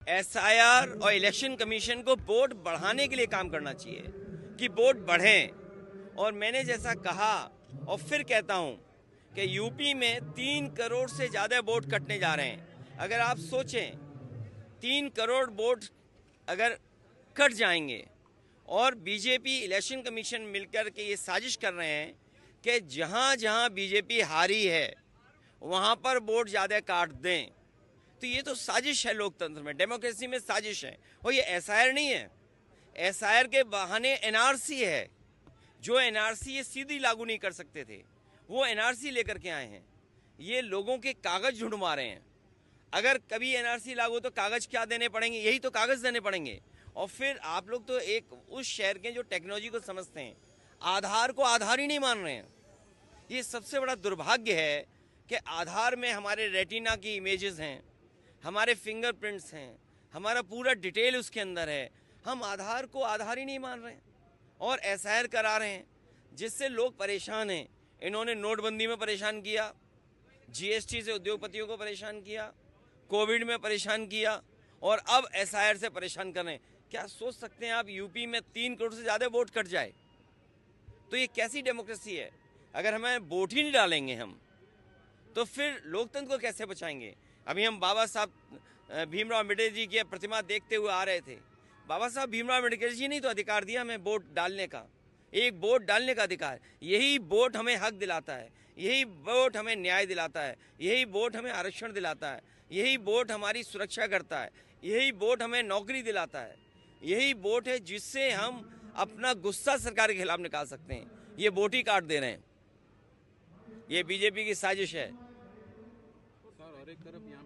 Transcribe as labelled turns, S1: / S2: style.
S1: SIR और election commission को vote बढ़ाने के लिए काम करना चाहिए कि वोट बढ़ें। और मैंने जैसा कहा और फिर कहता हूं कि यूपी में 3 करोड़ से ज़्यादा वोट कटने जा रहे हैं। अगर आप सोचें 3 करोड़ वोट अगर कट जाएंगे और बीजेपी इलेक्शन कमीशन मिलकर के ये साजिश कर रहे हैं कि जहां जहां बीजेपी हारी है वहां पर वोट ज़्यादा काट दें, तो ये तो साजिश है। लोकतंत्र में, डेमोक्रेसी में साजिश है। और ये एसआईआर नहीं है, एसआईआर के बहाने एनआरसी है। जो एनआरसी ये सीधी लागू नहीं कर सकते थे, वो एनआरसी लेकर के आए हैं। ये लोगों के कागज ढूंढवा रहे हैं। अगर कभी एनआरसी लागू तो कागज क्या देने पड़ेंगे? यही तो कागज देने पड़ेंगे। और फिर आप लोग तो एक उस शहर के जो टेक्नोलॉजी को समझते हैं, आधार को आधार ही नहीं मान रहे हैं। ये सबसे बड़ा दुर्भाग्य है कि आधार में हमारे रेटिना की इमेजेस हैं, हमारे फिंगरप्रिंट्स हैं, हमारा पूरा डिटेल उसके अंदर है। हम आधार को आधार ही नहीं मान रहे हैं और एसआईआर करा रहे हैं, जिससे लोग परेशान हैं। इन्होंने नोटबंदी में परेशान किया, जीएसटी से उद्योगपतियों को परेशान किया, कोविड में परेशान किया और अब एसआईआर से परेशान कर रहे हैं। क्या सोच सकते हैं आप यूपी में 3 करोड़ से ज़्यादा वोट कट जाए? तो ये कैसी डेमोक्रेसी है? अगर हमें वोट ही नहीं डालेंगे हम, तो फिर लोकतंत्र को कैसे बचाएंगे? अभी हम बाबा साहब भीमराव अम्बेडकर जी की प्रतिमा देखते हुए आ रहे थे। बाबा साहब भीमराव अम्बेडकर जी ने तो अधिकार दिया हमें वोट डालने का, एक वोट डालने का अधिकार। यही वोट हमें हक दिलाता है, यही वोट हमें न्याय दिलाता है, यही वोट हमें आरक्षण दिलाता है, यही वोट हमारी सुरक्षा करता है, यही वोट हमें नौकरी दिलाता है, यही वोट है जिससे हम अपना गुस्सा सरकार के खिलाफ निकाल सकते हैं। ये वोट ही काट दे रहे हैं। ये बीजेपी की साजिश है।
S2: सर, और एक तरफ यहाँ